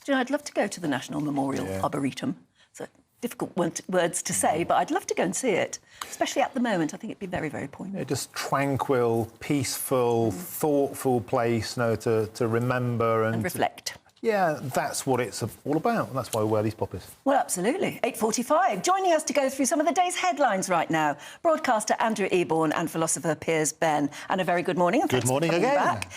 Do you know, I'd love to go to the National Memorial Arboretum. So difficult words to say, but I'd love to go and see it, especially at the moment. I think it'd be very, very poignant. Yeah, just tranquil, peaceful, thoughtful place, you know, to remember and reflect. Yeah, that's what it's all about, and that's why we wear these poppies. Well, absolutely. 8:45. Joining us to go through some of the day's headlines right now, broadcaster Andrew Eborn and philosopher Piers Ben. And a very good morning. And good morning again. Back.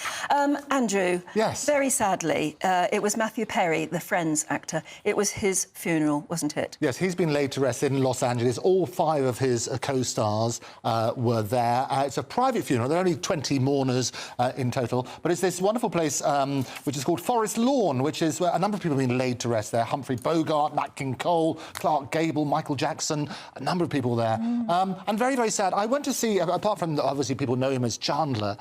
Andrew, yes. Very sadly, it was Matthew Perry, the Friends actor. It was his funeral, wasn't it? Yes, he's been laid to rest in Los Angeles. All 5 of his co-stars were there. It's a private funeral. There are only 20 mourners in total. But it's this wonderful place which is called Forest Lawn, which is where a number of people have been laid to rest there. Humphrey Bogart, Nat King Cole, Clark Gable, Michael Jackson, a number of people there. And very, very sad. I went to see, apart from, obviously, people know him as Chandler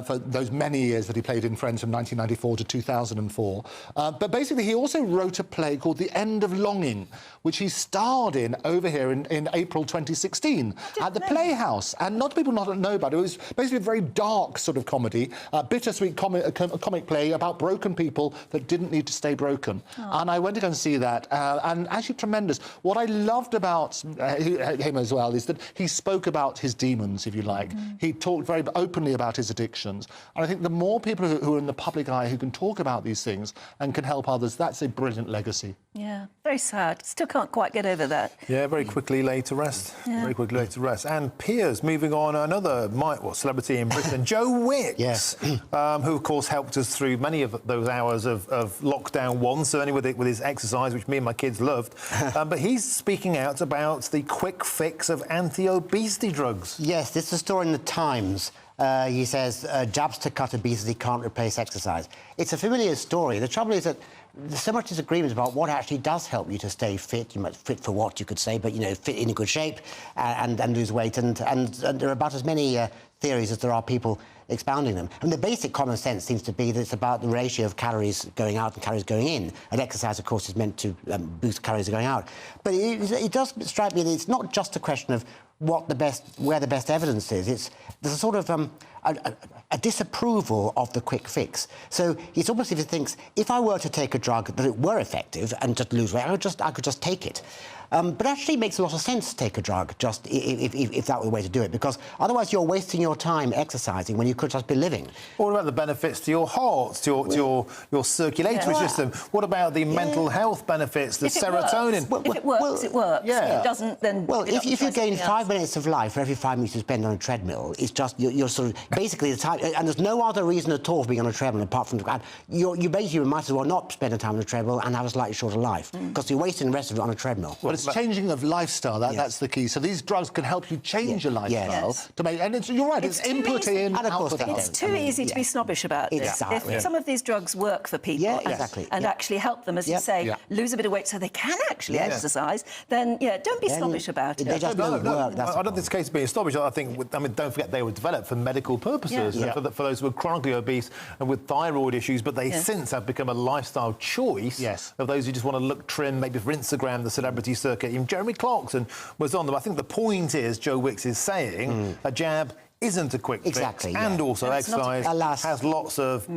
for those many years that he played in Friends from 1994 to 2004. But basically, he also wrote a play called The End of Longing, which he starred in over here in April 2016 at the Playhouse. And not people not know about it. It was basically a very dark sort of comedy, bittersweet comic play about broken people that didn't need to stay broken. And I went to go and see that, and actually tremendous. What I loved about him as well is that he spoke about his demons, if you like. He talked very openly about his addictions. And I think the more people who are in the public eye who can talk about these things and can help others, that's a brilliant legacy. Yeah, very sad. Still can't quite get over that. Yeah, very quickly laid to rest. Yeah. Very quickly laid to rest. And Piers, moving on, another celebrity in Britain, Joe Wicks, yes. Who, of course, helped us through many of those hours of lockdown one, certainly with his exercise, which me and my kids loved. But he's speaking out about the quick fix of anti-obesity drugs. Yes, this is a story in the Times. He says, jabs to cut obesity can't replace exercise. It's a familiar story. The trouble is that there's so much disagreement about what actually does help you to stay fit. You might fit for what, you could say, but, you know, fit in a good shape and lose weight. And there are about as many theories as there are people expounding them. And the basic common sense seems to be that it's about the ratio of calories going out and calories going in. And exercise, of course, is meant to boost calories going out. But it does strike me that it's not just a question of where the best evidence is. There's a sort of a disapproval of the quick fix. So it's almost if he thinks, if I were to take a drug that it were effective and just lose weight, I could just take it. But actually it makes a lot of sense to take a drug, just if that were the way to do it, because otherwise you're wasting your time exercising when you could just be living. What about the benefits to your heart, to your circulatory system? What about the mental health benefits, the serotonin? If it works, it works. Yeah. If it doesn't, then... Well, if you gain 5 minutes of life for every 5 minutes you spend on a treadmill, it's just, you're sort of... Basically, the time... And there's no other reason at all for being on a treadmill apart from... You basically might as well not spend the time on a treadmill and have a slightly shorter life, because you're wasting the rest of it on a treadmill. Well, it's changing of lifestyle. That's the key. So these drugs can help you change your lifestyle to make. And you're right. It's input in, and of course output out. It's too easy to be snobbish about this. Exactly. If some of these drugs work for people and actually help them, as you say, lose a bit of weight so they can actually exercise, then don't be snobbish about it. They just don't work. I don't think it's a case of being snobbish. I think, don't forget they were developed for medical purposes, for those who are chronically obese and with thyroid issues, but they since have become a lifestyle choice of those who just want to look trim, maybe for Instagram, the celebrity circuit. Even Jeremy Clarkson was on them. I think the point is, Joe Wicks is saying, a jab isn't a quick fix, and also exercise has lots of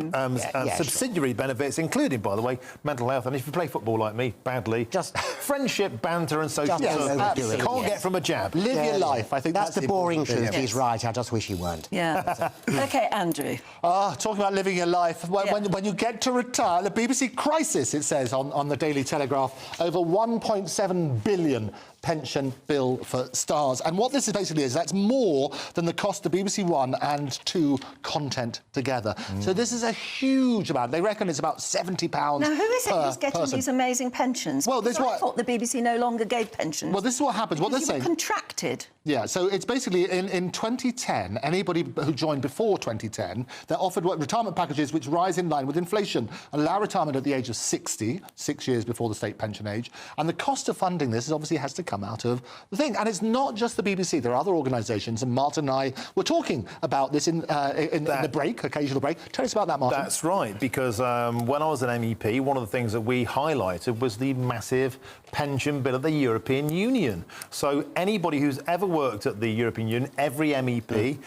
subsidiary benefits, including, by the way, mental health. And if you play football like me, badly, just friendship, banter and social circles can't get from a jab. Live your life. I think that's the boring truth. He's right. I just wish he weren't. Yeah. OK, Andrew. Talking about living your life. When you get to retire, the BBC crisis, it says on the Daily Telegraph, over 1.7 billion pension bill for stars. And what this basically is, that's more than the cost of BBC One and 2 content together. So this is a huge amount. They reckon it's about £70 Now, who is it who's getting these amazing pensions? Well, this I thought the BBC no longer gave pensions. Well, this is what happens. What they're saying... contracted. Yeah, so it's basically in 2010, anybody who joined before 2010, they're offered retirement packages which rise in line with inflation, allow retirement at the age of 60, 6 years before the state pension age. And the cost of funding this obviously has to come out of the thing. And it's not just the BBC. There are other organisations, and Martin and I were talking about this in the break, occasional break. Tell us about that, Martin. That's right, because when I was an MEP, one of the things that we highlighted was the massive pension bill of the European Union. So anybody who's ever worked at the European Union, every MEP,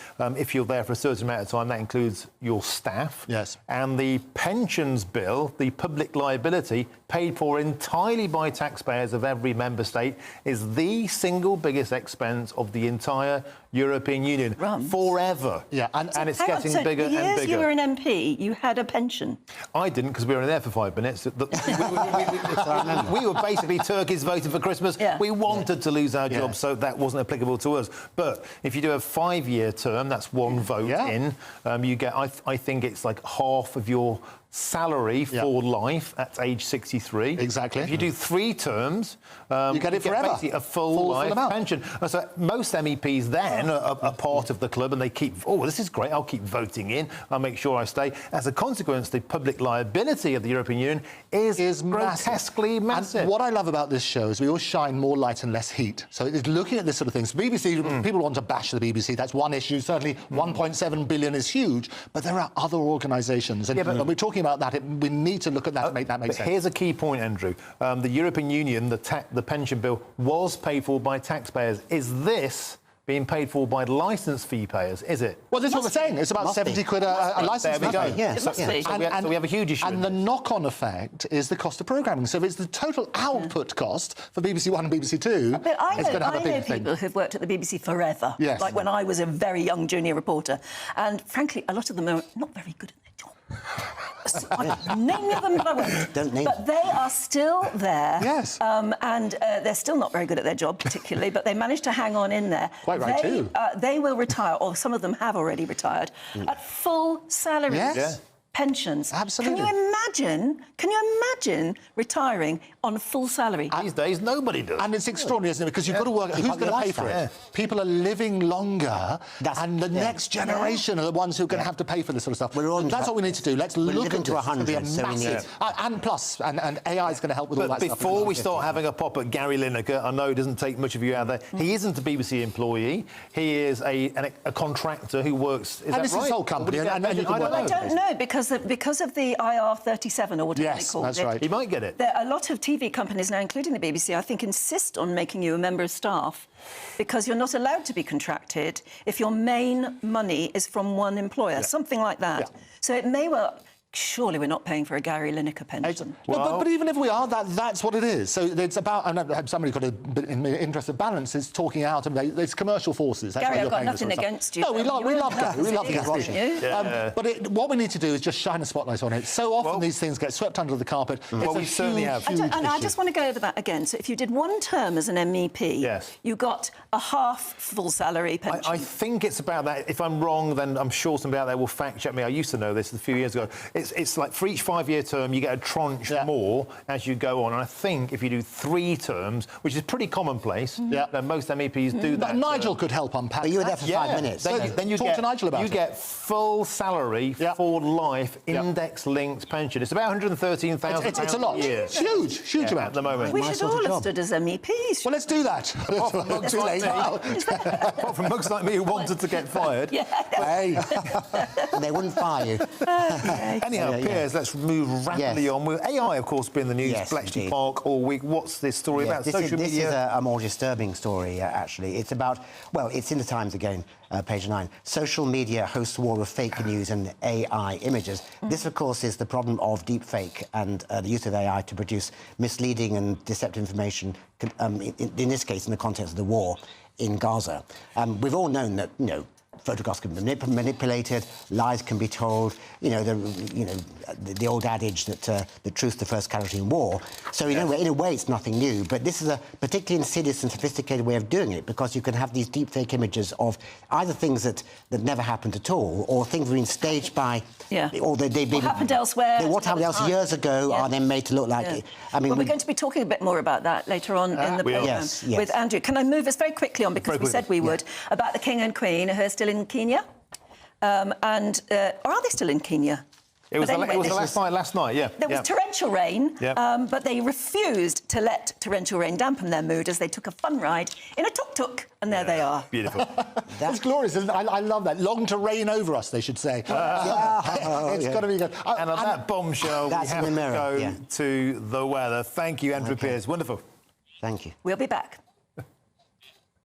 if you're there for a certain amount of time, that includes your staff. Yes. And the pensions bill, the public liability, paid for entirely by taxpayers of every member state, is the single biggest expense of the entire European Union forever. Yeah, and it's getting bigger and bigger. Years you were an MP, you had a pension. I didn't, because we were in there for 5 minutes. We were basically turkeys voting for Christmas. Yeah. We wanted to lose our jobs, so that wasn't applicable to us. But if you do a 5-year term, that's one vote in, you get, I think it's like half of your salary for life at age 63. Exactly. If you do 3 terms, you get it forever. Basically a full life pension. So most MEPs then are part of the club, and they keep, this is great, I'll keep voting in, I'll make sure I stay. As a consequence, the public liability of the European Union is grotesquely massive. And what I love about this show is we all shine more light and less heat. So it's looking at this sort of things. BBC, people want to bash the BBC. That's one issue. Certainly 1.7 billion is huge, but there are other organisations. And when we're talking about that, we need to look at that to make that make sense. Here's a key point, Andrew. The European Union, the pension bill, was paid for by taxpayers. Is this being paid for by licence fee payers, is it? Well, this is what we're saying. It's about 70 quid a licence fee. There we go. Yeah. So we have a huge issue. And the knock-on effect is the cost of programming. So if it's the total output cost for BBC One and BBC Two, but I it's going to have a big thing. People who've worked at the BBC forever, yes. like when I was a very young junior reporter, and frankly, a lot of them are not very good at their job. Name them, but I won't. Don't name But they are still there. Yes. And they're still not very good at their job, particularly, but they managed to hang on in there. Quite right, too. They will retire, or some of them have already retired, at full salaries. Yes. Yeah. Pensions. Absolutely. Can you imagine retiring on full salary? These days, nobody does. And it's extraordinary, isn't it? Because you've got to work out who's going to pay for it. People are living longer, and the next generation are the ones who are going to have to pay for this sort of stuff. That's what we need to do. Let's look into 100. And AI is going to help with all that stuff. Before we start having a pop at Gary Lineker, I know it doesn't take much of you out there. He isn't a BBC employee. He is a contractor who works. Is that this right? is his whole company. I don't know, because of the IR37 or whatever they call it. That's right. He might get it. A lot of TV companies now, including the BBC, I think, insist on making you a member of staff because you're not allowed to be contracted if your main money is from one employer, something like that. Yeah. So it may well... Surely we're not paying for a Gary Lineker pension. But even if we are, that's what it is. So it's about... And somebody got in the interest of balance is talking out... It's commercial forces. That's Gary, I've got nothing against you. No, we love Gary. We love Gary. But what we need to do is just shine a spotlight on it. So often these things get swept under the carpet. Well, we certainly have. And I just want to go over that again. So if you did one term as an MEP, you got a half full salary pension. I think it's about that. If I'm wrong, then I'm sure somebody out there will fact-check me. I used to know this a few years ago. It's like for each 5-year term, you get a tranche more as you go on. And I think if you do 3 terms, which is pretty commonplace, then most MEPs do that. Nigel could help unpack. But you were there for 5 minutes. Then you talk to Nigel about it. You get full salary for life, index-linked pension. It's about £113,000 it's a lot. A year. It's huge amount at the moment. We should all have stood as MEPs. Well, let's do that. Too late now. Apart from mugs like me who wanted to get fired. Hey. They wouldn't fire you. Anyhow, Piers, let's move rapidly on. With AI, of course, been in the news, Bletchley Park all week. What's this story about? Social media? This is a more disturbing story, actually. It's about, well, it's in the Times again, page 9. Social media hosts war of fake news and AI images. This, of course, is the problem of deepfake and the use of AI to produce misleading and deceptive information, in this case, in the context of the war in Gaza. We've all known that, photographs can be manipulated, lies can be told. The old adage that the truth's the first casualty in war. So in a way, it's nothing new. But this is a particularly insidious and sophisticated way of doing it, because you can have these deepfake images of either things that never happened at all, or things being staged by, or they've been what happened elsewhere. What happened else years ago are then made to look like. I mean, we're going to be talking a bit more about that later on in the programme with Andrew. Can I move us very quickly on, because we said we would, about the King and Queen who are still in Kenya, or are they still in Kenya? It was last night, yeah. There was torrential rain, but they refused to let torrential rain dampen their mood as they took a fun ride in a tuk-tuk, and there they are. Beautiful. That's glorious, isn't it? I love that. Long to reign over us, they should say. It's got to be good. And on that bombshell, we have to go to the weather. Thank you, Andrew Piers. Wonderful. Thank you. We'll be back.